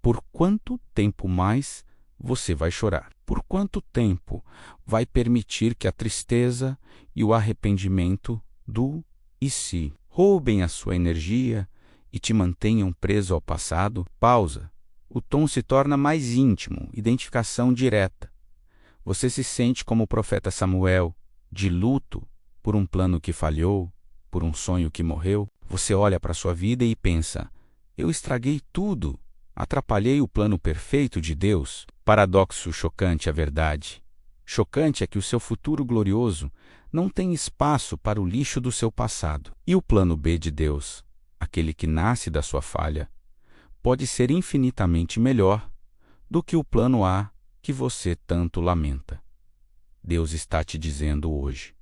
Por quanto tempo mais você vai chorar? Por quanto tempo vai permitir que a tristeza e o arrependimento do e se roubem a sua energia e te mantenham preso ao passado? Pausa. O tom se torna mais íntimo, identificação direta. Você se sente como o profeta Samuel, de luto por um plano que falhou, por um sonho que morreu. Você olha para sua vida e pensa: eu estraguei tudo, atrapalhei o plano perfeito de Deus. Paradoxo chocante, a verdade. Chocante é que o seu futuro glorioso não tem espaço para o lixo do seu passado. E o plano B de Deus, aquele que nasce da sua falha, pode ser infinitamente melhor do que o plano A que você tanto lamenta. Deus está te dizendo hoje: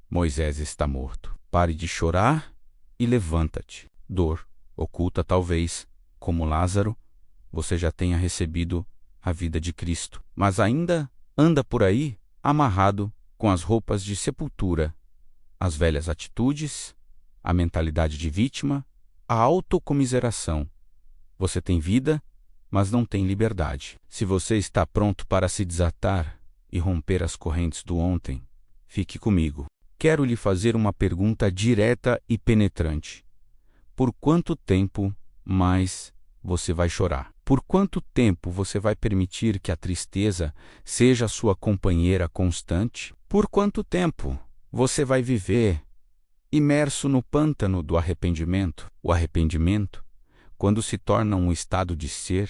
Moisés está morto. Pare de chorar e levanta-te. Dor oculta, talvez, como Lázaro, você já tenha recebido a vida de Cristo, mas ainda anda por aí amarrado com as roupas de sepultura, as velhas atitudes, a mentalidade de vítima, a autocomiseração. Você tem vida, mas não tem liberdade. Se você está pronto para se desatar e romper as correntes do ontem, fique comigo. Quero lhe fazer uma pergunta direta e penetrante. Por quanto tempo mais você vai chorar? Por quanto tempo você vai permitir que a tristeza seja sua companheira constante? Por quanto tempo você vai viver imerso no pântano do arrependimento? O arrependimento, quando se torna um estado de ser,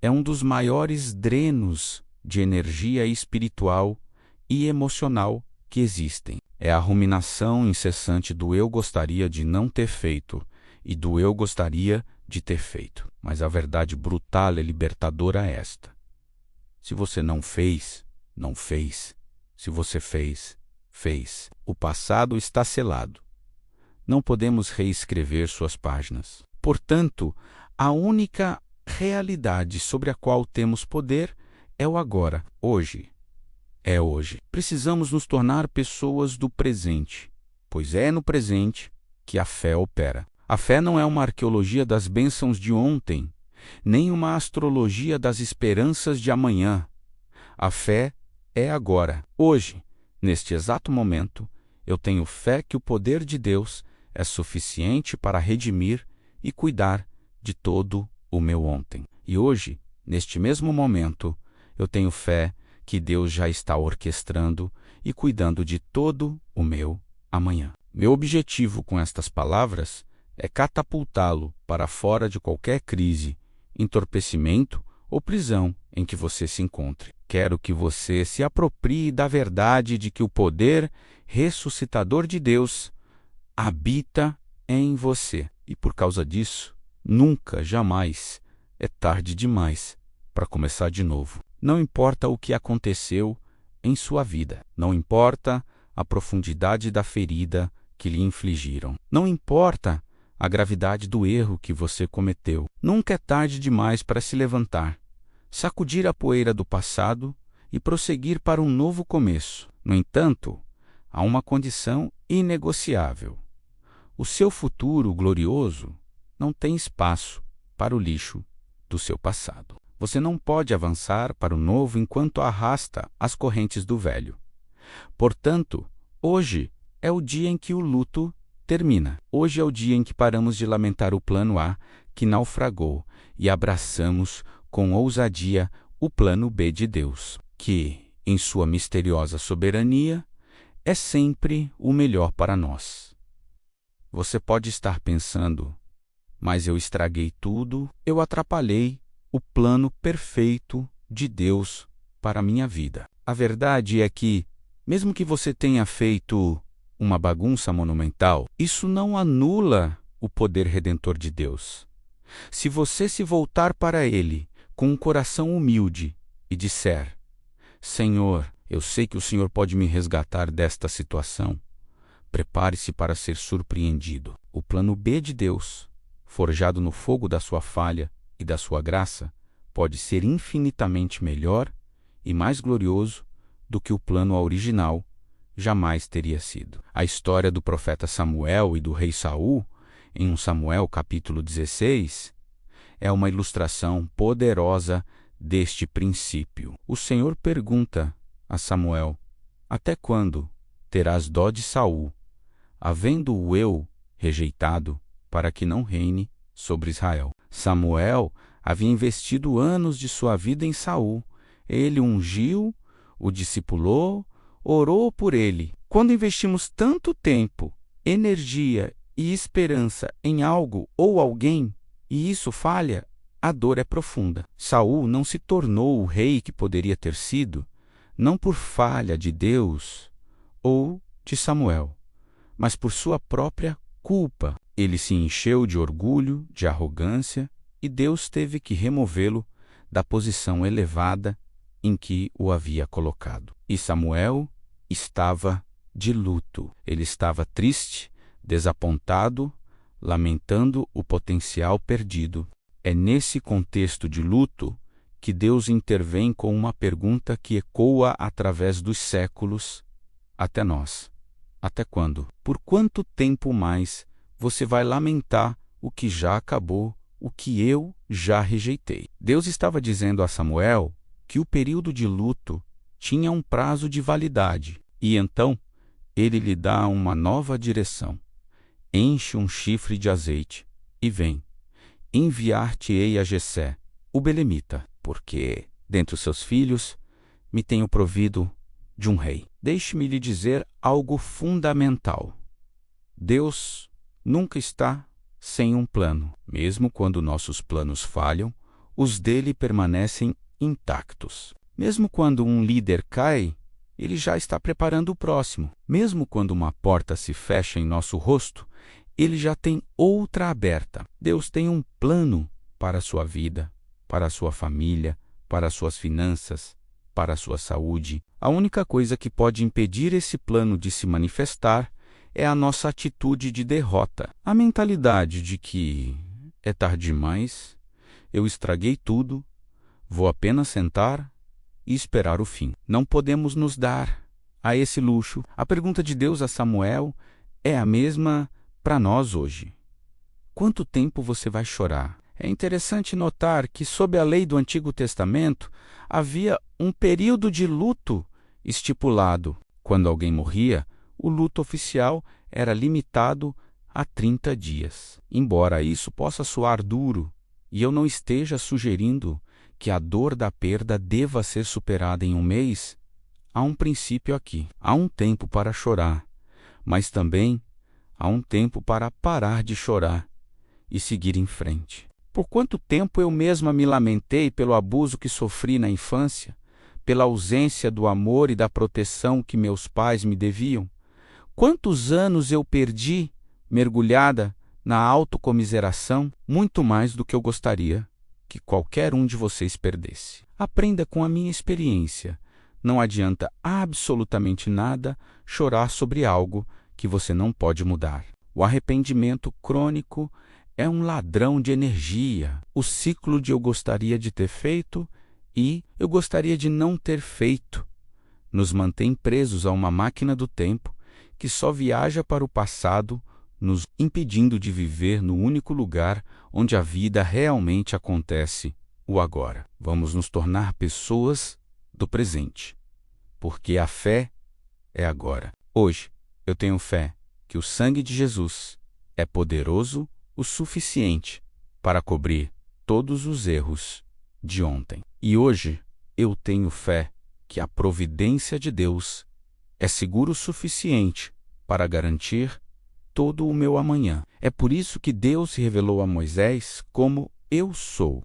é um dos maiores drenos de energia espiritual e emocional que existem. É a ruminação incessante do eu gostaria de não ter feito e do eu gostaria de ter feito. Mas a verdade brutal e libertadora é esta: se você não fez, não fez. Se você fez, fez. O passado está selado. Não podemos reescrever suas páginas. Portanto, a única realidade sobre a qual temos poder é o agora, hoje. É hoje. Precisamos nos tornar pessoas do presente, pois é no presente que a fé opera. A fé não é uma arqueologia das bênçãos de ontem, nem uma astrologia das esperanças de amanhã. A fé é agora, hoje, neste exato momento. Eu tenho fé que o poder de Deus é suficiente para redimir e cuidar de todo o meu ontem. E hoje, neste mesmo momento, eu tenho fé que Deus já está orquestrando e cuidando de todo o meu amanhã. Meu objetivo com estas palavras é catapultá-lo para fora de qualquer crise, entorpecimento ou prisão em que você se encontre. Quero que você se aproprie da verdade de que o poder ressuscitador de Deus habita em você. E por causa disso, nunca, jamais é tarde demais para começar de novo. Não importa o que aconteceu em sua vida. Não importa a profundidade da ferida que lhe infligiram. Não importa a gravidade do erro que você cometeu. Nunca é tarde demais para se levantar, sacudir a poeira do passado e prosseguir para um novo começo. No entanto, há uma condição inegociável: o seu futuro glorioso não tem espaço para o lixo do seu passado. Você não pode avançar para o novo enquanto arrasta as correntes do velho. Portanto, hoje é o dia em que o luto termina. Hoje é o dia em que paramos de lamentar o plano A que naufragou e abraçamos com ousadia o plano B de Deus, que, em sua misteriosa soberania, é sempre o melhor para nós. Você pode estar pensando: mas eu estraguei tudo, eu atrapalhei o plano perfeito de Deus para a minha vida. A verdade é que, mesmo que você tenha feito uma bagunça monumental, isso não anula o poder redentor de Deus. Se você se voltar para Ele com um coração humilde e disser: Senhor, eu sei que o Senhor pode me resgatar desta situação, prepare-se para ser surpreendido. O plano B de Deus, forjado no fogo da sua falha e da sua graça, pode ser infinitamente melhor e mais glorioso do que o plano original jamais teria sido. A história do profeta Samuel e do rei Saul, em 1 Samuel capítulo 16, é uma ilustração poderosa deste princípio. O Senhor pergunta a Samuel: até quando terás dó de Saul, havendo-o eu rejeitado, para que não reine sobre Israel? Samuel havia investido anos de sua vida em Saul. Ele o ungiu, o discipulou, orou por ele. Quando investimos tanto tempo, energia e esperança em algo ou alguém, e isso falha, a dor é profunda. Saul não se tornou o rei que poderia ter sido, não por falha de Deus ou de Samuel, mas por sua própria culpa. Ele se encheu de orgulho, de arrogância, e Deus teve que removê-lo da posição elevada em que o havia colocado. E Samuel estava de luto. Ele estava triste, desapontado, lamentando o potencial perdido. É nesse contexto de luto que Deus intervém com uma pergunta que ecoa através dos séculos até nós. Até quando? Por quanto tempo mais você vai lamentar o que já acabou, o que eu já rejeitei? Deus estava dizendo a Samuel que o período de luto tinha um prazo de validade, e então ele lhe dá uma nova direção. Enche um chifre de azeite e vem. Enviar-te-ei a Jessé, o belemita, porque dentre os seus filhos me tenho provido de um rei. Deixe-me lhe dizer algo fundamental. Deus nunca está sem um plano. Mesmo quando nossos planos falham, os dele permanecem intactos. Mesmo quando um líder cai, ele já está preparando o próximo. Mesmo quando uma porta se fecha em nosso rosto, ele já tem outra aberta. Deus tem um plano para a sua vida, para a sua família, para as suas finanças, para a sua saúde. A única coisa que pode impedir esse plano de se manifestar é a nossa atitude de derrota. A mentalidade de que é tarde demais, eu estraguei tudo, vou apenas sentar e esperar o fim. Não podemos nos dar a esse luxo. A pergunta de Deus a Samuel é a mesma para nós hoje. Quanto tempo você vai chorar? É interessante notar que, sob a lei do Antigo Testamento, havia um período de luto estipulado. Quando alguém morria, o luto oficial era limitado a 30 dias. Embora isso possa soar duro, e eu não esteja sugerindo que a dor da perda deva ser superada em um mês, há um princípio aqui. Há um tempo para chorar, mas também há um tempo para parar de chorar e seguir em frente. Por quanto tempo eu mesma me lamentei pelo abuso que sofri na infância, pela ausência do amor e da proteção que meus pais me deviam? Quantos anos eu perdi mergulhada na autocomiseração? Muito mais do que eu gostaria que qualquer um de vocês perdesse. Aprenda com a minha experiência. Não adianta absolutamente nada chorar sobre algo que você não pode mudar. O arrependimento crônico é um ladrão de energia. O ciclo de eu gostaria de ter feito e eu gostaria de não ter feito nos mantém presos a uma máquina do tempo que só viaja para o passado, nos impedindo de viver no único lugar onde a vida realmente acontece, o agora. Vamos nos tornar pessoas do presente, porque a fé é agora. Hoje, eu tenho fé que o sangue de Jesus é poderoso o suficiente para cobrir todos os erros de ontem. E hoje, eu tenho fé que a providência de Deus é seguro o suficiente para garantir todo o meu amanhã. É por isso que Deus se revelou a Moisés como eu sou.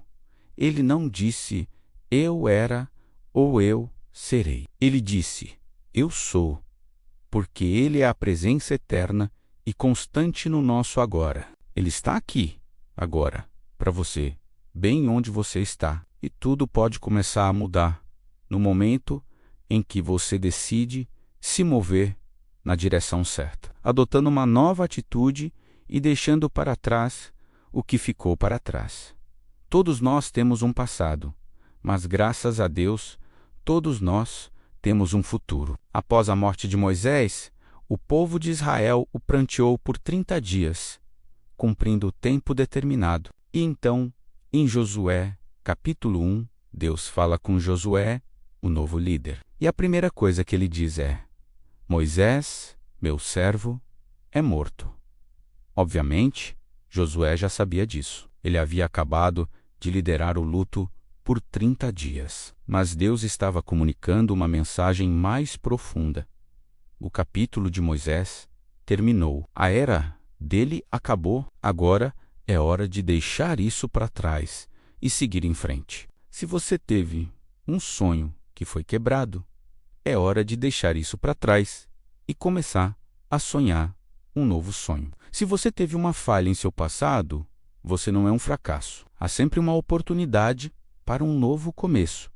Ele não disse eu era ou eu serei. Ele disse eu sou, porque Ele é a presença eterna e constante no nosso agora. Ele está aqui, agora, para você, bem onde você está. E tudo pode começar a mudar no momento em que você decide se mover na direção certa, adotando uma nova atitude e deixando para trás o que ficou para trás. Todos nós temos um passado, mas graças a Deus, todos nós temos um futuro. Após a morte de Moisés, o povo de Israel o pranteou por 30 dias, cumprindo o tempo determinado, e então Em Josué, capítulo 1, Deus fala com Josué, o novo líder. E a primeira coisa que ele diz é: Moisés, meu servo, é morto. Obviamente, Josué já sabia disso. Ele havia acabado de liderar o luto por 30 dias. Mas Deus estava comunicando uma mensagem mais profunda. O capítulo de Moisés terminou. A era dele acabou. Agora é hora de deixar isso para trás e seguir em frente. Se você teve um sonho que foi quebrado, é hora de deixar isso para trás e começar a sonhar um novo sonho. Se você teve uma falha em seu passado, você não é um fracasso. Há sempre uma oportunidade para um novo começo.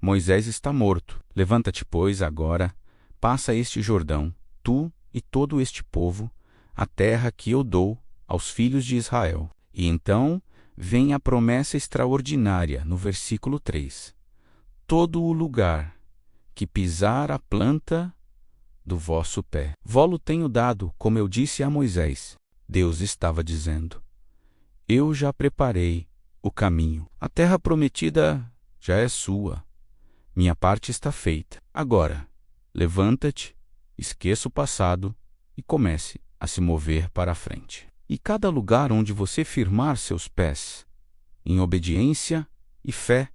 Moisés está morto. Levanta-te, pois, agora, passa este Jordão, tu e todo este povo, a terra que eu dou aos filhos de Israel. E então vem a promessa extraordinária no versículo 3. Todo o lugar que pisar a planta do vosso pé, vó-lo tenho dado, como eu disse a Moisés. Deus estava dizendo: eu já preparei o caminho. A terra prometida já é sua. Minha parte está feita. Agora, levanta-te, esqueça o passado e comece a se mover para a frente. E cada lugar onde você firmar seus pés, em obediência e fé,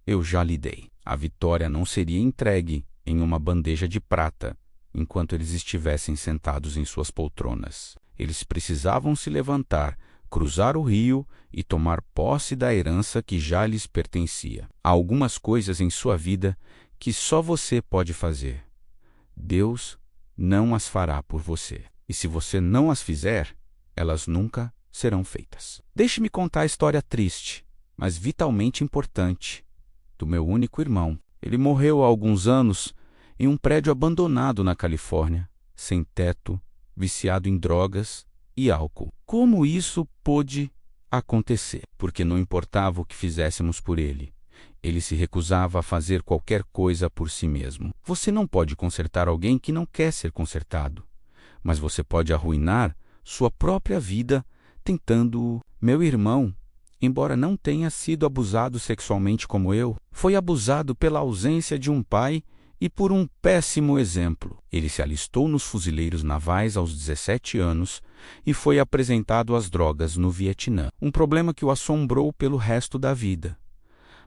eu já lhe dei. A vitória não seria entregue em uma bandeja de prata, enquanto eles estivessem sentados em suas poltronas. Eles precisavam se levantar, cruzar o rio e tomar posse da herança que já lhes pertencia. Há algumas coisas em sua vida que só você pode fazer. Deus não as fará por você. E se você não as fizer, elas nunca serão feitas. Deixe-me contar a história triste, mas vitalmente importante, do meu único irmão. Ele morreu há alguns anos em um prédio abandonado na Califórnia, sem teto, viciado em drogas e álcool. Como isso pôde acontecer? Porque não importava o que fizéssemos por ele. Ele se recusava a fazer qualquer coisa por si mesmo. Você não pode consertar alguém que não quer ser consertado, mas você pode arruinar sua própria vida tentando. Meu irmão, embora não tenha sido abusado sexualmente como eu, foi abusado pela ausência de um pai e por um péssimo exemplo. Ele se alistou nos fuzileiros navais aos 17 anos e foi apresentado às drogas no Vietnã, um problema que o assombrou pelo resto da vida.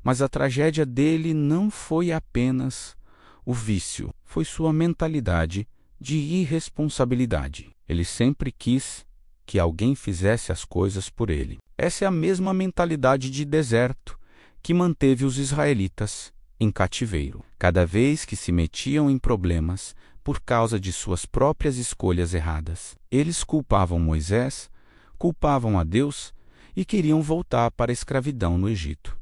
Mas a tragédia dele não foi apenas o vício, foi sua mentalidade de irresponsabilidade. Ele sempre quis que alguém fizesse as coisas por ele. Essa é a mesma mentalidade de deserto que manteve os israelitas em cativeiro. Cada vez que se metiam em problemas por causa de suas próprias escolhas erradas, eles culpavam Moisés, culpavam a Deus e queriam voltar para a escravidão no Egito.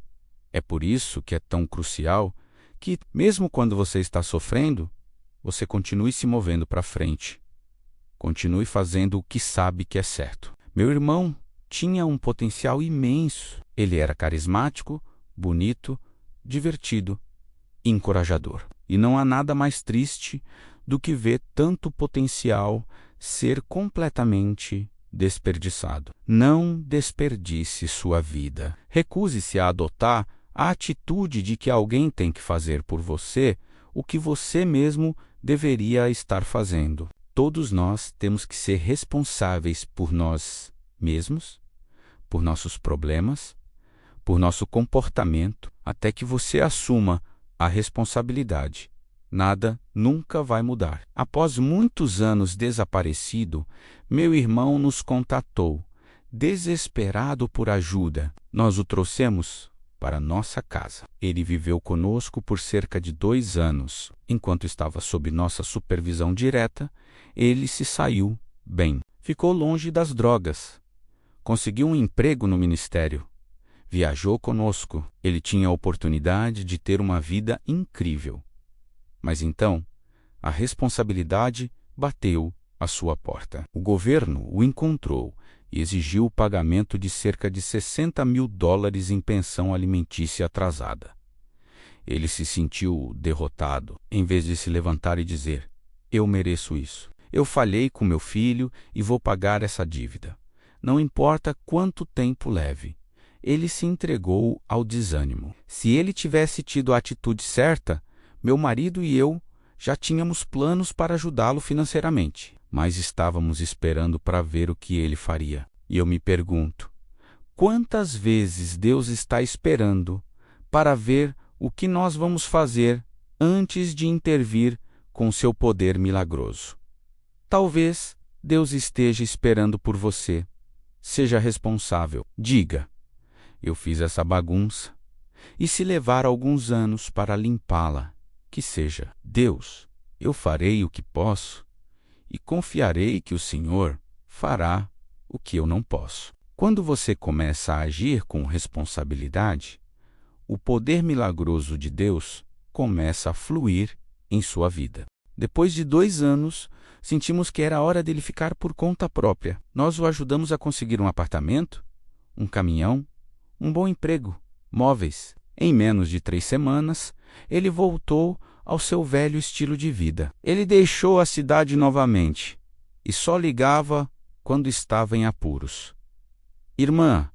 É por isso que é tão crucial que, mesmo quando você está sofrendo, você continue se movendo para frente. Continue fazendo o que sabe que é certo. Meu irmão tinha um potencial imenso. Ele era carismático, bonito, divertido, encorajador. E não há nada mais triste do que ver tanto potencial ser completamente desperdiçado. Não desperdice sua vida. Recuse-se a adotar a atitude de que alguém tem que fazer por você o que você mesmo deveria estar fazendo. Todos nós temos que ser responsáveis por nós mesmos, por nossos problemas, por nosso comportamento, até que você assuma a responsabilidade. Nada nunca vai mudar. Após muitos anos desaparecido, meu irmão nos contatou, desesperado por ajuda. Nós o trouxemos para nossa casa. Ele viveu conosco por cerca de 2 anos. Enquanto estava sob nossa supervisão direta, ele se saiu bem. Ficou longe das drogas. Conseguiu um emprego no ministério. Viajou conosco. Ele tinha a oportunidade de ter uma vida incrível. Mas então, a responsabilidade bateu à sua porta. O governo o encontrou e exigiu o pagamento de cerca de $60 mil em pensão alimentícia atrasada. Ele se sentiu derrotado, em vez de se levantar e dizer: eu mereço isso. Eu falhei com meu filho e vou pagar essa dívida. Não importa quanto tempo leve. ele se entregou ao desânimo. Se ele tivesse tido a atitude certa, meu marido e eu já tínhamos planos para ajudá-lo financeiramente, mas estávamos esperando para ver o que ele faria. E eu me pergunto, quantas vezes Deus está esperando para ver o que nós vamos fazer antes de intervir com seu poder milagroso? Talvez Deus esteja esperando por você. Seja responsável. Diga: eu fiz essa bagunça. E se levar alguns anos para limpá-la, que seja: Deus, eu farei o que posso e confiarei que o Senhor fará o que eu não posso. Quando você começa a agir com responsabilidade, o poder milagroso de Deus começa a fluir em sua vida. Depois de 2 anos, sentimos que era hora dele ficar por conta própria. Nós o ajudamos a conseguir um apartamento, um caminhão, um bom emprego, móveis. Em menos de 3 semanas, ele voltou ao seu velho estilo de vida. Ele deixou a cidade novamente e só ligava quando estava em apuros. Irmã,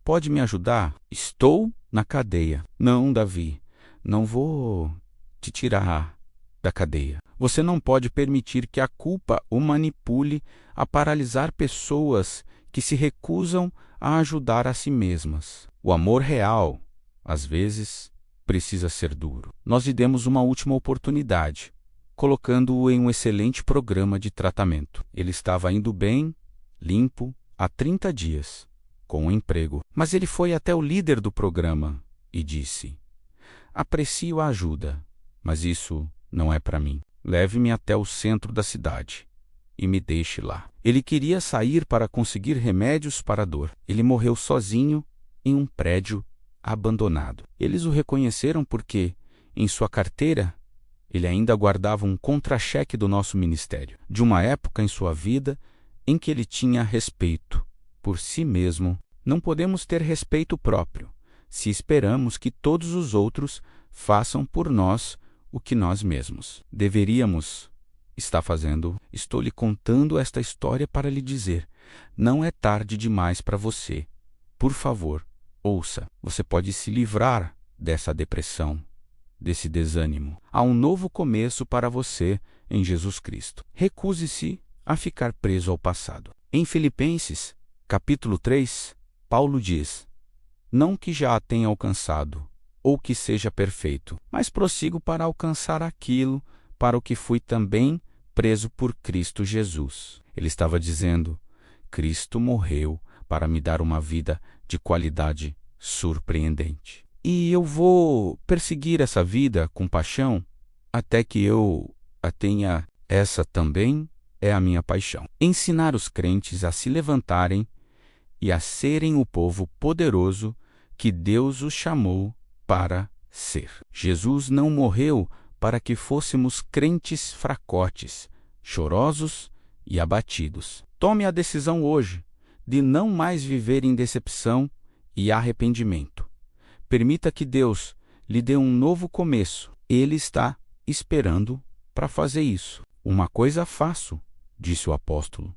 pode me ajudar? Estou na cadeia. Não, Davi, não vou te tirar da cadeia. Você não pode permitir que a culpa o manipule a paralisar pessoas que se recusam a ajudar a si mesmas. O amor real, às vezes, precisa ser duro. Nós lhe demos uma última oportunidade, colocando-o em um excelente programa de tratamento. Ele estava indo bem, limpo, há 30 dias, com um emprego. Mas ele foi até o líder do programa e disse: aprecio a ajuda, mas isso não é para mim. Leve-me até o centro da cidade e me deixe lá. Ele queria sair para conseguir remédios para a dor. Ele morreu sozinho em um prédio abandonado. Eles o reconheceram porque, em sua carteira, ele ainda guardava um contra-cheque do nosso ministério, de uma época em sua vida em que ele tinha respeito por si mesmo. Não podemos ter respeito próprio se esperamos que todos os outros façam por nós o que nós mesmos deveríamos estar fazendo. Estou lhe contando esta história para lhe dizer: não é tarde demais para você. Por favor, ouça. Você pode se livrar dessa depressão, desse desânimo. Há um novo começo para você em Jesus Cristo. Recuse-se a ficar preso ao passado. Em Filipenses, capítulo 3, Paulo diz: não que já a tenha alcançado, ou que seja perfeito, mas prossigo para alcançar aquilo para o que fui também preso por Cristo Jesus. Ele estava dizendo: Cristo morreu para me dar uma vida de qualidade surpreendente. E eu vou perseguir essa vida com paixão até que eu a tenha. Essa também é a minha paixão. Ensinar os crentes a se levantarem e a serem o povo poderoso que Deus os chamou para ser. Jesus não morreu para que fôssemos crentes fracotes, chorosos e abatidos. Tome a decisão hoje de não mais viver em decepção e arrependimento. Permita que Deus lhe dê um novo começo. Ele está esperando para fazer isso. Uma coisa faço, disse o apóstolo,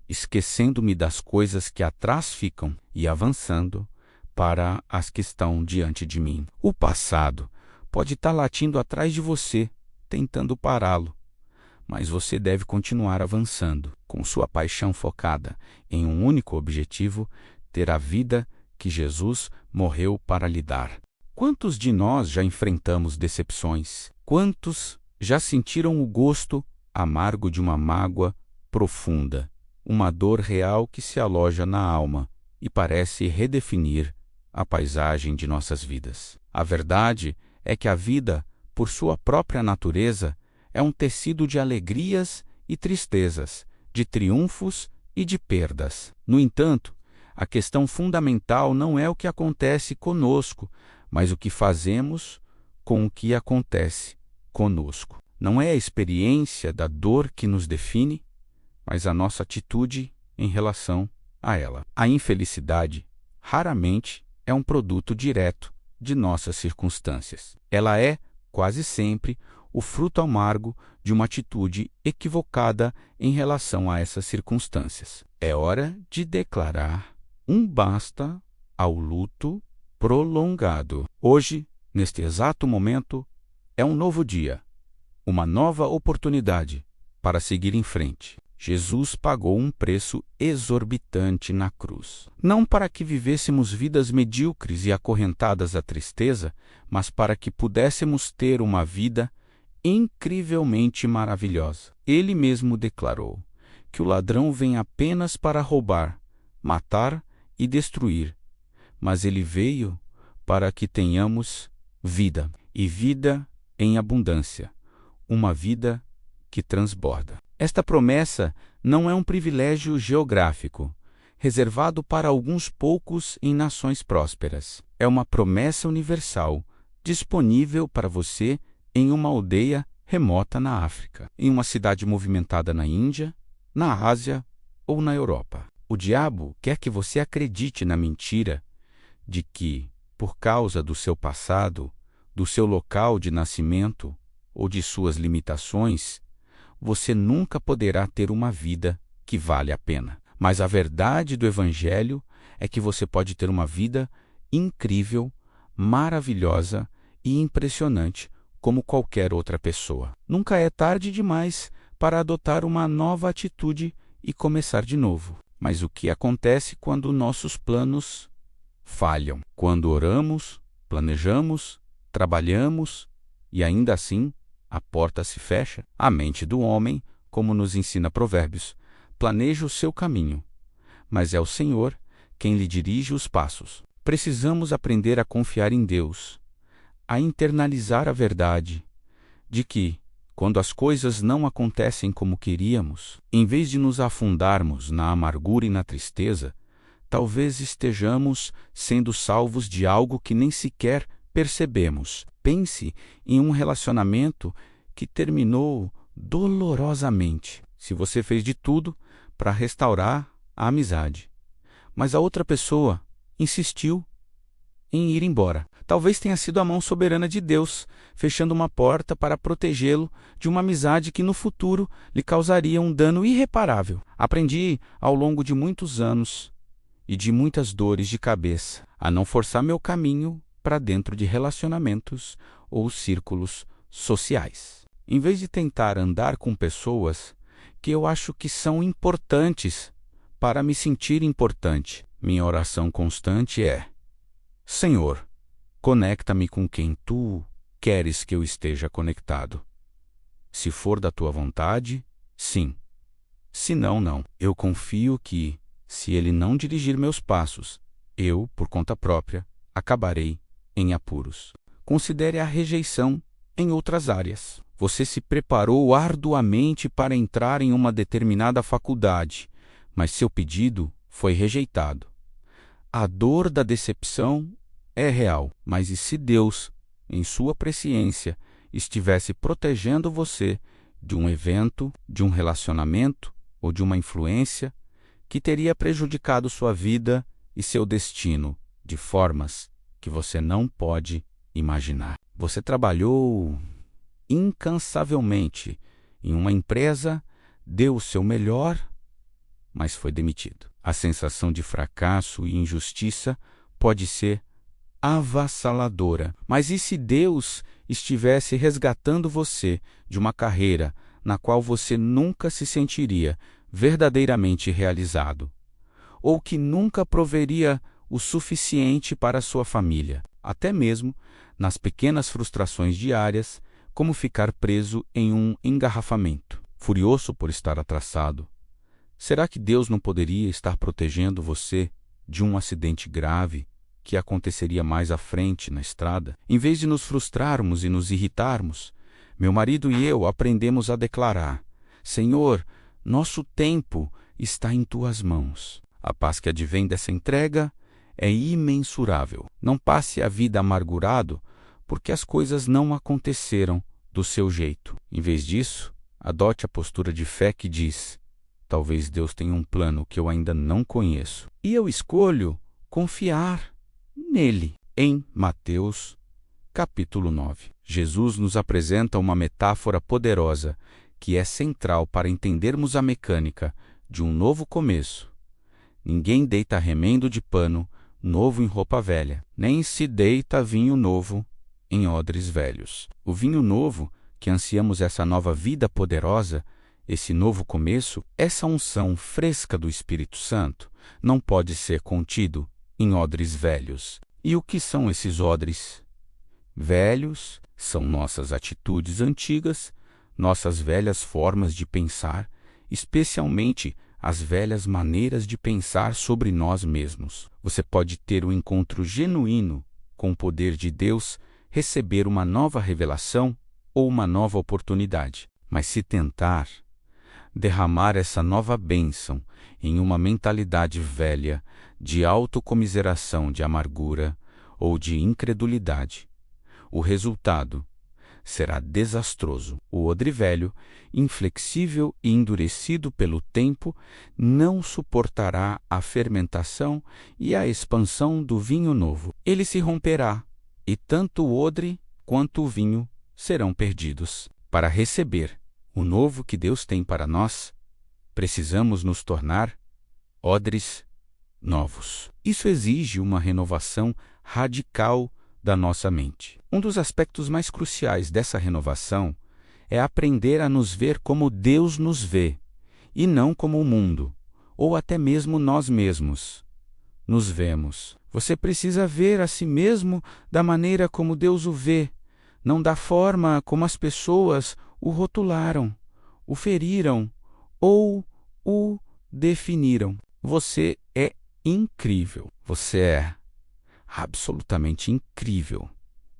esquecendo-me das coisas que atrás ficam e avançando para as que estão diante de mim. O passado pode estar latindo atrás de você, tentando pará-lo, mas você deve continuar avançando, com sua paixão focada em um único objetivo: ter a vida que Jesus morreu para lhe dar. Quantos de nós já enfrentamos decepções? Quantos já sentiram o gosto amargo de uma mágoa profunda, uma dor real que se aloja na alma e parece redefinir a paisagem de nossas vidas? A verdade é que a vida, por sua própria natureza, é um tecido de alegrias e tristezas, de triunfos e de perdas. No entanto, a questão fundamental não é o que acontece conosco, mas o que fazemos com o que acontece conosco. Não é a experiência da dor que nos define, mas a nossa atitude em relação a ela. A infelicidade raramente é um produto direto de nossas circunstâncias. Ela é, quase sempre, o fruto amargo de uma atitude equivocada em relação a essas circunstâncias. É hora de declarar um basta ao luto prolongado. Hoje, neste exato momento, é um novo dia, uma nova oportunidade para seguir em frente. Jesus pagou um preço exorbitante na cruz. Não para que vivêssemos vidas medíocres e acorrentadas à tristeza, mas para que pudéssemos ter uma vida incrivelmente maravilhosa. Ele mesmo declarou que o ladrão vem apenas para roubar, matar e destruir, mas ele veio para que tenhamos vida, e vida em abundância, uma vida que transborda. Esta promessa não é um privilégio geográfico, reservado para alguns poucos em nações prósperas. É uma promessa universal, disponível para você em uma aldeia remota na África, em uma cidade movimentada na Índia, na Ásia ou na Europa. O diabo quer que você acredite na mentira de que, por causa do seu passado, do seu local de nascimento ou de suas limitações, você nunca poderá ter uma vida que vale a pena. Mas a verdade do Evangelho é que você pode ter uma vida incrível, maravilhosa e impressionante como qualquer outra pessoa. Nunca é tarde demais para adotar uma nova atitude e começar de novo. Mas o que acontece quando nossos planos falham? Quando oramos, planejamos, trabalhamos e ainda assim a porta se fecha? A mente do homem, como nos ensina Provérbios, planeja o seu caminho, mas é o Senhor quem lhe dirige os passos. Precisamos aprender a confiar em Deus, a internalizar a verdade de que, quando as coisas não acontecem como queríamos, em vez de nos afundarmos na amargura e na tristeza, talvez estejamos sendo salvos de algo que nem sequer percebemos. Pense em um relacionamento que terminou dolorosamente. Se você fez de tudo para restaurar a amizade, mas a outra pessoa insistiu em ir embora. Talvez tenha sido a mão soberana de Deus, fechando uma porta para protegê-lo de uma amizade que no futuro lhe causaria um dano irreparável. Aprendi ao longo de muitos anos e de muitas dores de cabeça a não forçar meu caminho para dentro de relacionamentos ou círculos sociais. Em vez de tentar andar com pessoas que eu acho que são importantes para me sentir importante, minha oração constante é: Senhor, conecta-me com quem Tu queres que eu esteja conectado. Se for da Tua vontade, sim. Se não, não. Eu confio que, se Ele não dirigir meus passos, eu, por conta própria, acabarei em apuros. Considere a rejeição em outras áreas. Você se preparou arduamente para entrar em uma determinada faculdade, mas seu pedido foi rejeitado. A dor da decepção é real, mas e se Deus, em sua presciência, estivesse protegendo você de um evento, de um relacionamento ou de uma influência que teria prejudicado sua vida e seu destino de formas que você não pode imaginar? Você trabalhou incansavelmente em uma empresa, deu o seu melhor, mas foi demitido. A sensação de fracasso e injustiça pode ser avassaladora. Mas e se Deus estivesse resgatando você de uma carreira na qual você nunca se sentiria verdadeiramente realizado? Ou que nunca proveria o suficiente para sua família? Até mesmo nas pequenas frustrações diárias, como ficar preso em um engarrafamento, furioso por estar atrasado. Será que Deus não poderia estar protegendo você de um acidente grave que aconteceria mais à frente na estrada? Em vez de nos frustrarmos e nos irritarmos, meu marido e eu aprendemos a declarar: Senhor, nosso tempo está em Tuas mãos. A paz que advém dessa entrega é imensurável. Não passe a vida amargurado porque as coisas não aconteceram do seu jeito. Em vez disso, adote a postura de fé que diz: talvez Deus tenha um plano que eu ainda não conheço, e eu escolho confiar nele. Em Mateus, capítulo 9, Jesus nos apresenta uma metáfora poderosa que é central para entendermos a mecânica de um novo começo. Ninguém deita remendo de pano novo em roupa velha, nem se deita vinho novo em odres velhos. O vinho novo, que ansiamos essa nova vida poderosa, esse novo começo, essa unção fresca do Espírito Santo, não pode ser contido em odres velhos. E o que são esses odres velhos? São nossas atitudes antigas, nossas velhas formas de pensar, especialmente as velhas maneiras de pensar sobre nós mesmos. Você pode ter um encontro genuíno com o poder de Deus, receber uma nova revelação ou uma nova oportunidade. Mas se tentar derramar essa nova bênção em uma mentalidade velha de autocomiseração, de amargura ou de incredulidade, o resultado será desastroso. O odre velho, inflexível e endurecido pelo tempo, não suportará a fermentação e a expansão do vinho novo. Ele se romperá, e tanto o odre quanto o vinho serão perdidos. Para receber o novo que Deus tem para nós, precisamos nos tornar odres novos. Isso exige uma renovação radical da nossa mente. Um dos aspectos mais cruciais dessa renovação é aprender a nos ver como Deus nos vê, e não como o mundo, ou até mesmo nós mesmos nos vemos. Você precisa ver a si mesmo da maneira como Deus o vê, não da forma como as pessoas o rotularam, o feriram ou o definiram. Você é incrível. Você é absolutamente incrível.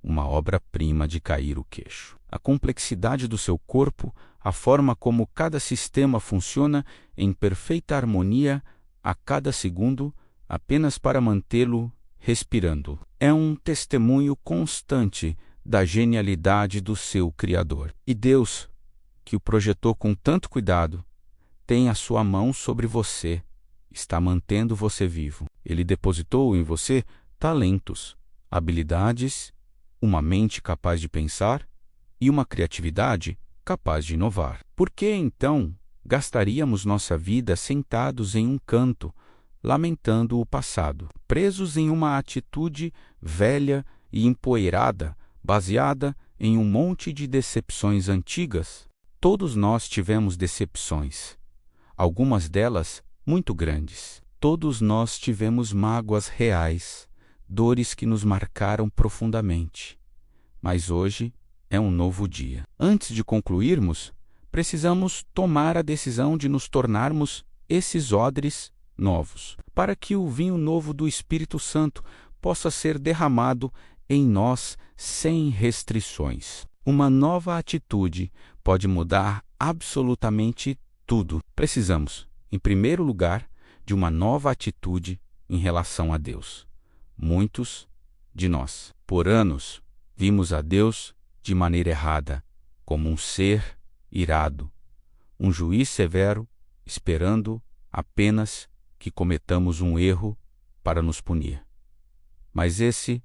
Uma obra-prima de cair o queixo. A complexidade do seu corpo, a forma como cada sistema funciona em perfeita harmonia a cada segundo, apenas para mantê-lo respirando. É um testemunho constante da genialidade do seu Criador. E Deus, que o projetou com tanto cuidado, tem a sua mão sobre você, está mantendo você vivo. Ele depositou em você talentos, habilidades, uma mente capaz de pensar e uma criatividade capaz de inovar. Por que, então, gastaríamos nossa vida sentados em um canto, lamentando o passado, presos em uma atitude velha e empoeirada, baseada em um monte de decepções antigas? Todos nós tivemos decepções, algumas delas muito grandes. Todos nós tivemos mágoas reais, dores que nos marcaram profundamente. Mas hoje é um novo dia. Antes de concluirmos, precisamos tomar a decisão de nos tornarmos esses odres novos, para que o vinho novo do Espírito Santo possa ser derramado em nós sem restrições. Uma nova atitude pode mudar absolutamente tudo. Precisamos, em primeiro lugar, de uma nova atitude em relação a Deus. Muitos de nós, por anos, vimos a Deus de maneira errada, como um ser irado, um juiz severo, esperando apenas que cometamos um erro para nos punir. Mas esse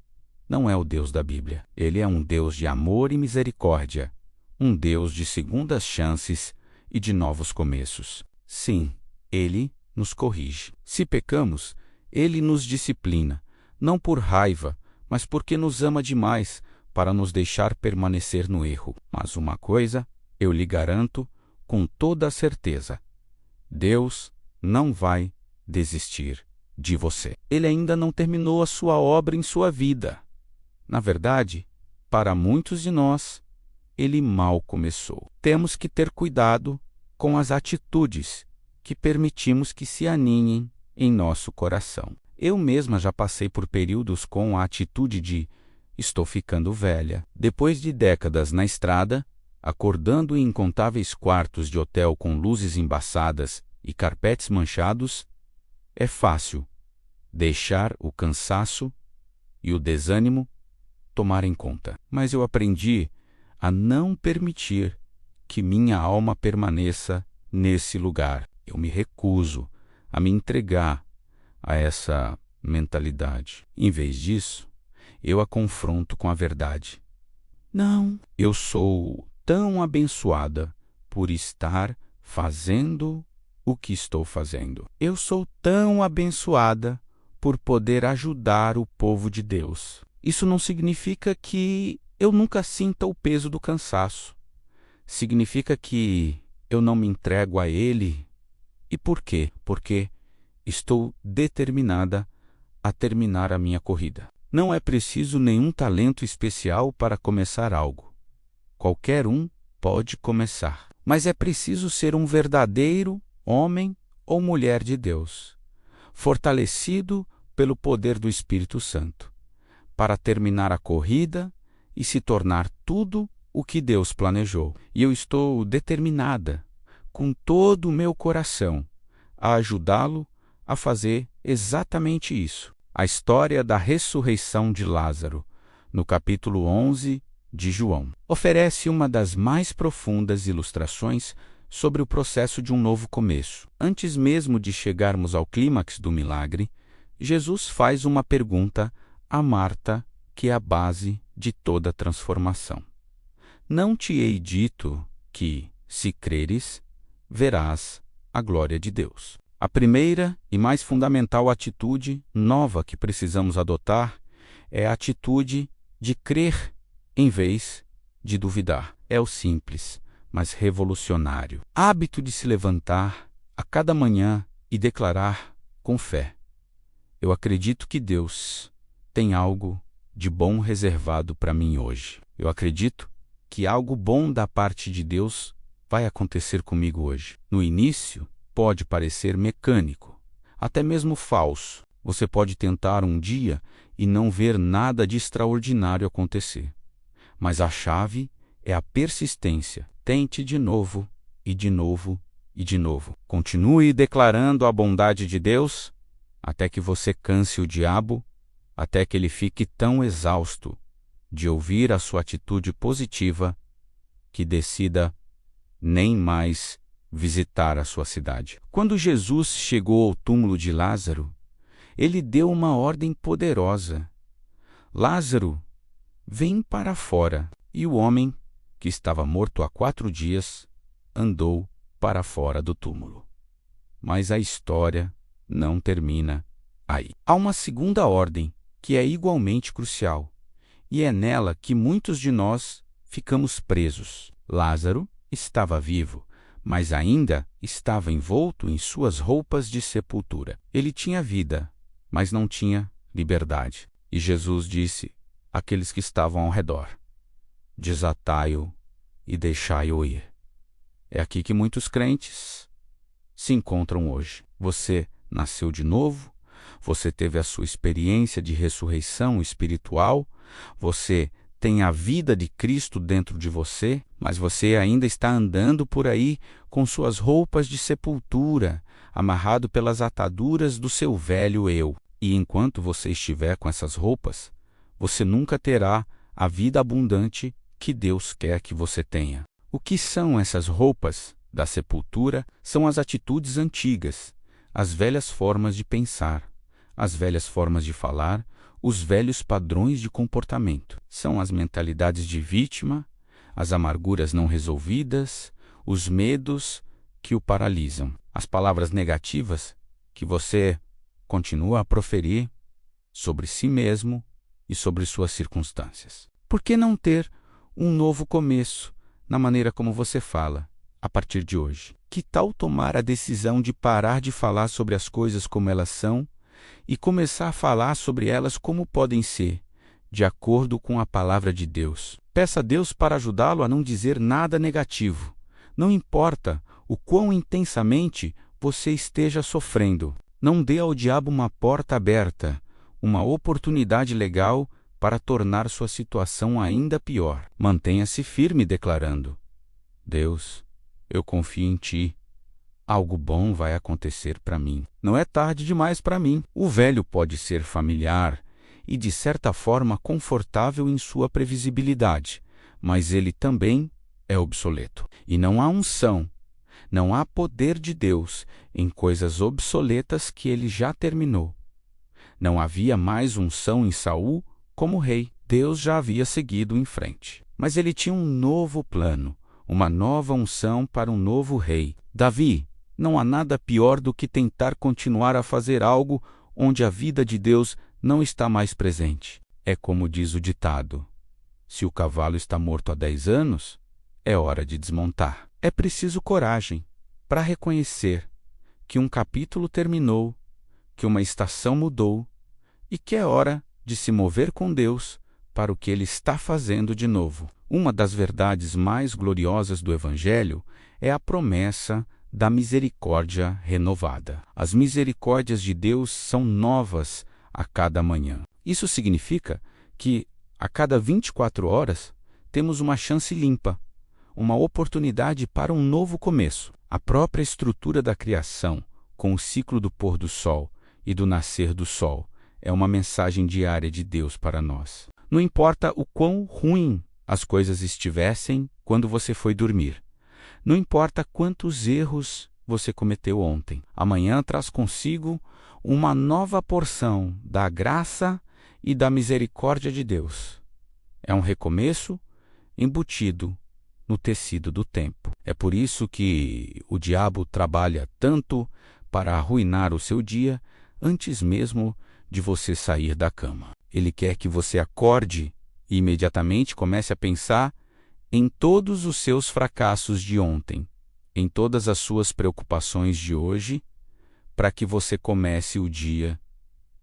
não é o Deus da Bíblia. Ele é um Deus de amor e misericórdia, um Deus de segundas chances e de novos começos. Sim, Ele nos corrige. Se pecamos, Ele nos disciplina, não por raiva, mas porque nos ama demais para nos deixar permanecer no erro. Mas uma coisa eu lhe garanto com toda a certeza: Deus não vai desistir de você. Ele ainda não terminou a sua obra em sua vida. Na verdade, para muitos de nós, Ele mal começou. Temos que ter cuidado com as atitudes que permitimos que se aninhem em nosso coração. Eu mesma já passei por períodos com a atitude de estou ficando velha. Depois de décadas na estrada, acordando em incontáveis quartos de hotel com luzes embaçadas e carpetes manchados, é fácil deixar o cansaço e o desânimo tomarem conta. Mas eu aprendi a não permitir que minha alma permaneça nesse lugar. Eu me recuso a me entregar a essa mentalidade. Em vez disso, eu a confronto com a verdade. Não, eu sou tão abençoada por estar fazendo o que estou fazendo. Eu sou tão abençoada por poder ajudar o povo de Deus. Isso não significa que eu nunca sinta o peso do cansaço. Significa que eu não me entrego a Ele. E por quê? Porque estou determinada a terminar a minha corrida. Não é preciso nenhum talento especial para começar algo. Qualquer um pode começar. Mas é preciso ser um verdadeiro homem ou mulher de Deus, fortalecido pelo poder do Espírito Santo, para terminar a corrida e se tornar tudo o que Deus planejou. E eu estou determinada, com todo o meu coração, a ajudá-lo a fazer exatamente isso. A história da ressurreição de Lázaro, no capítulo 11 de João, oferece uma das mais profundas ilustrações sobre o processo de um novo começo. Antes mesmo de chegarmos ao clímax do milagre, Jesus faz uma pergunta a Marta, que é a base de toda transformação. Não te hei dito que, se creres, verás a glória de Deus. A primeira e mais fundamental atitude nova que precisamos adotar é a atitude de crer em vez de duvidar. É o simples, mas revolucionário hábito de se levantar a cada manhã e declarar com fé: eu acredito que Deus tem algo de bom reservado para mim hoje. Eu acredito que algo bom da parte de Deus vai acontecer comigo hoje. No início, pode parecer mecânico, até mesmo falso. Você pode tentar um dia e não ver nada de extraordinário acontecer. Mas a chave é a persistência. Tente de novo, e de novo, e de novo. Continue declarando a bondade de Deus até que você canse o diabo, até que ele fique tão exausto de ouvir a sua atitude positiva que decida nem mais visitar a sua cidade. Quando Jesus chegou ao túmulo de Lázaro, ele deu uma ordem poderosa: Lázaro, vem para fora. E o homem, que estava morto há 4 dias, andou para fora do túmulo. Mas a história não termina aí. Há uma segunda ordem, que é igualmente crucial, e é nela que muitos de nós ficamos presos. Lázaro estava vivo, mas ainda estava envolto em suas roupas de sepultura. Ele tinha vida, mas não tinha liberdade. E Jesus disse àqueles que estavam ao redor: desatai-o e deixai-o ir. É aqui que muitos crentes se encontram hoje. Você nasceu de novo, você teve a sua experiência de ressurreição espiritual, você tem a vida de Cristo dentro de você, mas você ainda está andando por aí com suas roupas de sepultura, amarrado pelas ataduras do seu velho eu. E enquanto você estiver com essas roupas, você nunca terá a vida abundante que Deus quer que você tenha. O que são essas roupas da sepultura? São as atitudes antigas, as velhas formas de pensar, as velhas formas de falar, os velhos padrões de comportamento. São as mentalidades de vítima, as amarguras não resolvidas, os medos que o paralisam, as palavras negativas que você continua a proferir sobre si mesmo e sobre suas circunstâncias. Por que não ter um novo começo na maneira como você fala a partir de hoje? Que tal tomar a decisão de parar de falar sobre as coisas como elas são e começar a falar sobre elas como podem ser, de acordo com a palavra de Deus? Peça a Deus para ajudá-lo a não dizer nada negativo. Não importa o quão intensamente você esteja sofrendo. Não dê ao diabo uma porta aberta, uma oportunidade legal para tornar sua situação ainda pior. Mantenha-se firme declarando: Deus, eu confio em Ti. Algo bom vai acontecer para mim. Não é tarde demais para mim. O velho pode ser familiar e, de certa forma, confortável em sua previsibilidade, mas ele também é obsoleto. E não há unção, não há poder de Deus em coisas obsoletas que ele já terminou. Não havia mais unção em Saul como rei. Deus já havia seguido em frente. Mas ele tinha um novo plano, uma nova unção para um novo rei. Davi, não há nada pior do que tentar continuar a fazer algo onde a vida de Deus não está mais presente. É como diz o ditado: se o cavalo está morto há 10 anos, é hora de desmontar. É preciso coragem para reconhecer que um capítulo terminou, que uma estação mudou e que é hora de se mover com Deus para o que Ele está fazendo de novo. Uma das verdades mais gloriosas do Evangelho é a promessa da misericórdia renovada. As misericórdias de Deus são novas a cada manhã. Isso significa que, a cada 24 horas, temos uma chance limpa, uma oportunidade para um novo começo. A própria estrutura da criação, com o ciclo do pôr do sol e do nascer do sol, é uma mensagem diária de Deus para nós. Não importa o quão ruim as coisas estivessem quando você foi dormir. Não importa quantos erros você cometeu ontem. Amanhã traz consigo uma nova porção da graça e da misericórdia de Deus. É um recomeço embutido no tecido do tempo. É por isso que o diabo trabalha tanto para arruinar o seu dia antes mesmo de você sair da cama. Ele quer que você acorde e imediatamente comece a pensar em todos os seus fracassos de ontem, em todas as suas preocupações de hoje, para que você comece o dia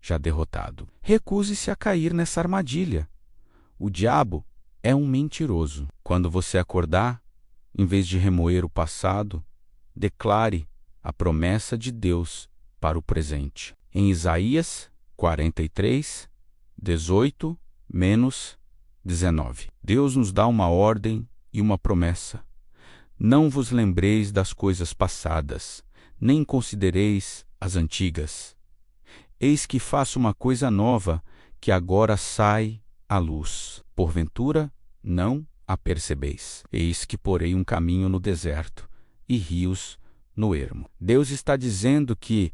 já derrotado. Recuse-se a cair nessa armadilha. O diabo é um mentiroso. Quando você acordar, em vez de remoer o passado, declare a promessa de Deus para o presente. Em Isaías 43, 18-19. Deus nos dá uma ordem e uma promessa. Não vos lembreis das coisas passadas, nem considereis as antigas. Eis que faço uma coisa nova, que agora sai à luz. Porventura, não a percebeis. Eis que porei um caminho no deserto e rios no ermo. Deus está dizendo que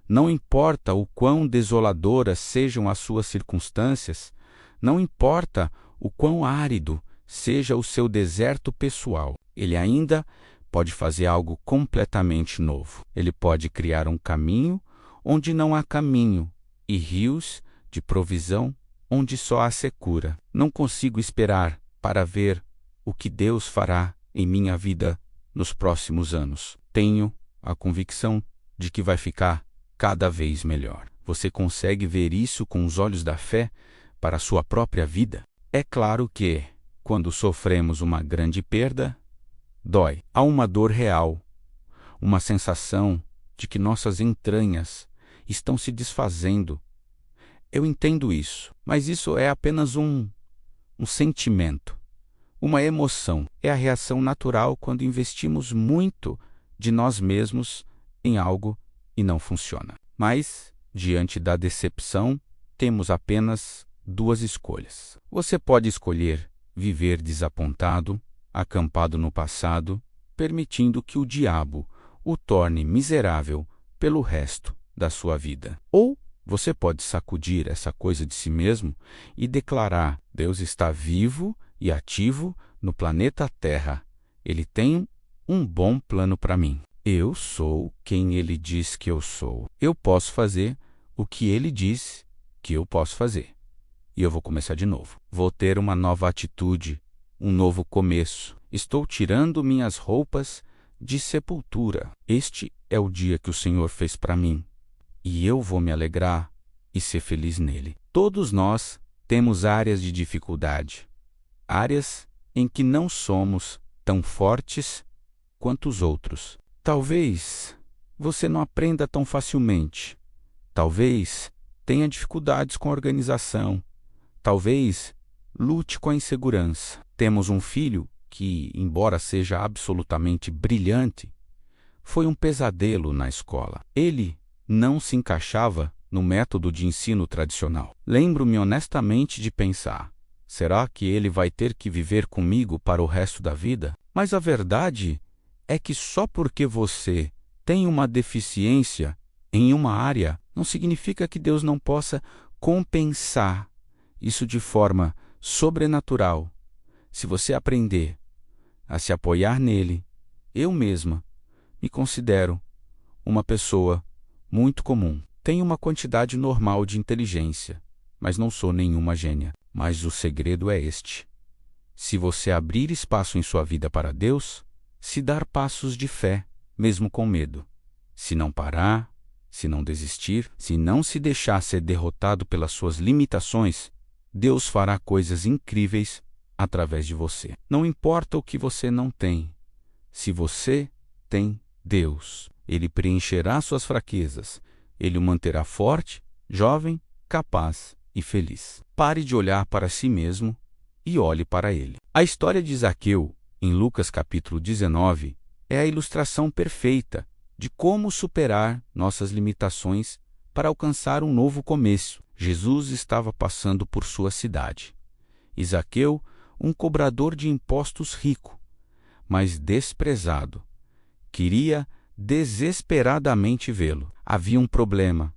não importa o quão desoladoras sejam as suas circunstâncias, não importa o quão árido seja o seu deserto pessoal, Ele ainda pode fazer algo completamente novo. Ele pode criar um caminho onde não há caminho e rios de provisão onde só há secura. Não consigo esperar para ver o que Deus fará em minha vida nos próximos anos. Tenho a convicção de que vai ficar cada vez melhor. Você consegue ver isso com os olhos da fé para a sua própria vida? É claro que, quando sofremos uma grande perda, dói. Há uma dor real, uma sensação de que nossas entranhas estão se desfazendo. Eu entendo isso, mas isso é apenas um sentimento, uma emoção. É a reação natural quando investimos muito de nós mesmos em algo e não funciona. Mas, diante da decepção, temos apenas duas escolhas. Você pode escolher viver desapontado, acampado no passado, permitindo que o diabo o torne miserável pelo resto da sua vida. Ou você pode sacudir essa coisa de si mesmo e declarar: Deus está vivo e ativo no planeta Terra. Ele tem um bom plano para mim. Eu sou quem Ele diz que eu sou. Eu posso fazer o que Ele diz que eu posso fazer. E eu vou começar de novo. Vou ter uma nova atitude, um novo começo. Estou tirando minhas roupas de sepultura. Este é o dia que o Senhor fez para mim, e eu vou me alegrar e ser feliz nele. Todos nós temos áreas de dificuldade, áreas em que não somos tão fortes quanto os outros. Talvez você não aprenda tão facilmente. Talvez tenha dificuldades com a organização. Talvez lute com a insegurança. Temos um filho que, embora seja absolutamente brilhante, foi um pesadelo na escola. Ele não se encaixava no método de ensino tradicional. Lembro-me honestamente de pensar: será que ele vai ter que viver comigo para o resto da vida? Mas a verdade é que só porque você tem uma deficiência em uma área, não significa que Deus não possa compensar isso de forma sobrenatural. Se você aprender a se apoiar nele, eu mesma me considero uma pessoa muito comum. Tenho uma quantidade normal de inteligência, mas não sou nenhuma gênia. Mas o segredo é este: se você abrir espaço em sua vida para Deus, se dar passos de fé, mesmo com medo, se não parar, se não desistir, se não se deixar ser derrotado pelas suas limitações, Deus fará coisas incríveis através de você. Não importa o que você não tem. Se você tem Deus, Ele preencherá suas fraquezas. Ele o manterá forte, jovem, capaz e feliz. Pare de olhar para si mesmo e olhe para Ele. A história de Zaqueu, em Lucas capítulo 19, é a ilustração perfeita de como superar nossas limitações para alcançar um novo começo. Jesus estava passando por sua cidade. E Zaqueu, um cobrador de impostos rico, mas desprezado, queria desesperadamente vê-lo. Havia um problema.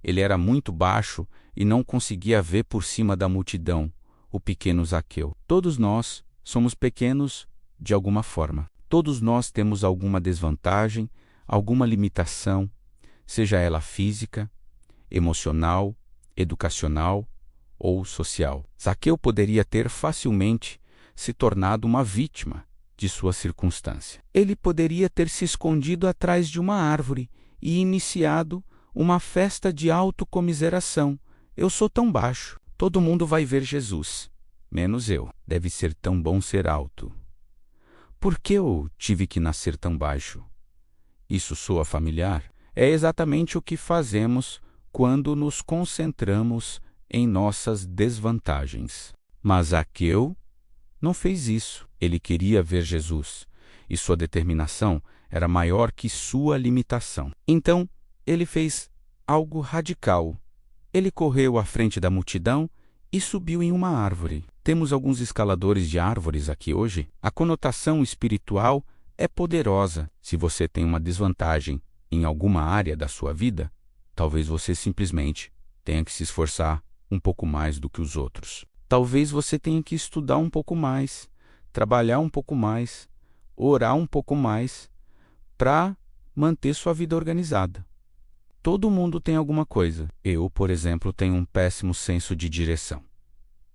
Ele era muito baixo e não conseguia ver por cima da multidão o pequeno Zaqueu. Todos nós somos pequenos de alguma forma. Todos nós temos alguma desvantagem, alguma limitação, seja ela física, emocional, educacional ou social. Zaqueu poderia ter facilmente se tornado uma vítima de sua circunstância. Ele poderia ter se escondido atrás de uma árvore e iniciado uma festa de autocomiseração. Eu sou tão baixo, todo mundo vai ver Jesus, menos eu. Deve ser tão bom ser alto. Por que eu tive que nascer tão baixo? Isso soa familiar? É exatamente o que fazemos quando nos concentramos em nossas desvantagens. Mas Zaqueu não fez isso. Ele queria ver Jesus, e sua determinação era maior que sua limitação. Então, ele fez algo radical. Ele correu à frente da multidão e subiu em uma árvore. Temos alguns escaladores de árvores aqui hoje. A conotação espiritual é poderosa. Se você tem uma desvantagem em alguma área da sua vida, talvez você simplesmente tenha que se esforçar um pouco mais do que os outros. Talvez você tenha que estudar um pouco mais, trabalhar um pouco mais, orar um pouco mais para manter sua vida organizada. Todo mundo tem alguma coisa. Eu, por exemplo, tenho um péssimo senso de direção.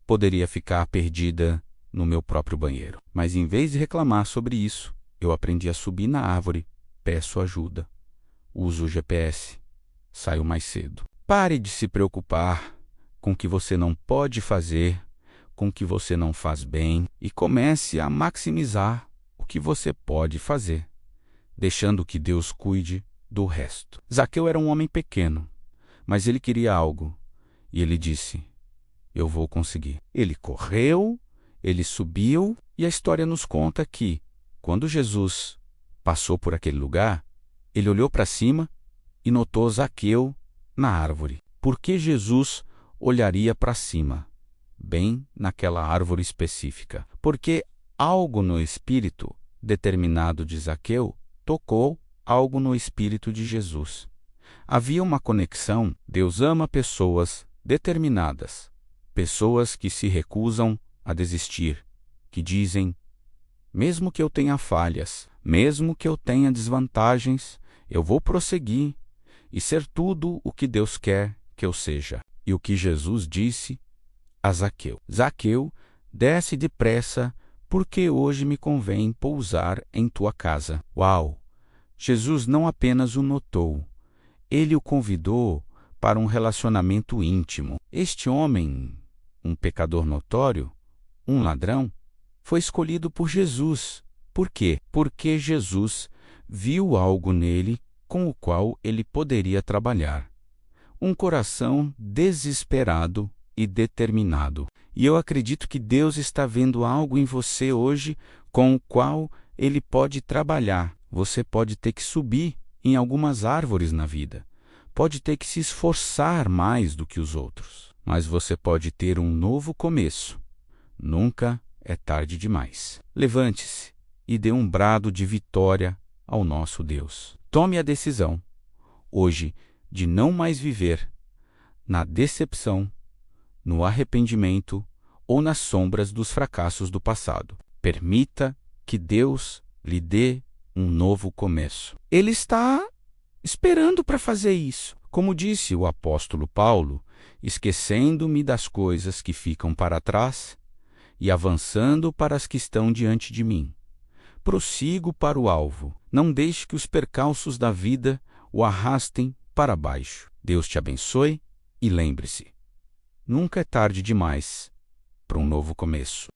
Poderia ficar perdida no meu próprio banheiro. Mas em vez de reclamar sobre isso, eu aprendi a subir na árvore, peço ajuda, uso o GPS, saio mais cedo. Pare de se preocupar com o que você não pode fazer, com o que você não faz bem, e comece a maximizar o que você pode fazer, deixando que Deus cuide do resto. Zaqueu era um homem pequeno, mas ele queria algo, e ele disse: eu vou conseguir. Ele correu, ele subiu, e a história nos conta que, quando Jesus passou por aquele lugar, ele olhou para cima e notou Zaqueu na árvore. Por que Jesus olharia para cima, bem naquela árvore específica? Porque algo no espírito determinado de Zaqueu tocou algo no espírito de Jesus. Havia uma conexão. Deus ama pessoas determinadas, pessoas que se recusam a desistir, que dizem: mesmo que eu tenha falhas, mesmo que eu tenha desvantagens, eu vou prosseguir e ser tudo o que Deus quer que eu seja. E o que Jesus disse a Zaqueu: Zaqueu, desce depressa, porque hoje me convém pousar em tua casa. Uau! Jesus não apenas o notou, ele o convidou para um relacionamento íntimo. Este homem, um pecador notório, um ladrão, foi escolhido por Jesus. Por quê? Porque Jesus viu algo nele com o qual ele poderia trabalhar. Um coração desesperado e determinado. E eu acredito que Deus está vendo algo em você hoje com o qual Ele pode trabalhar. Você pode ter que subir em algumas árvores na vida. Pode ter que se esforçar mais do que os outros. Mas você pode ter um novo começo. Nunca é tarde demais. Levante-se e dê um brado de vitória ao nosso Deus. Tome a decisão, hoje, de não mais viver na decepção, no arrependimento ou nas sombras dos fracassos do passado. Permita que Deus lhe dê um novo começo. Ele está esperando para fazer isso. Como disse o apóstolo Paulo, esquecendo-me das coisas que ficam para trás e avançando para as que estão diante de mim. Prossigo para o alvo. Não deixe que os percalços da vida o arrastem para baixo. Deus te abençoe e lembre-se, nunca é tarde demais para um novo começo.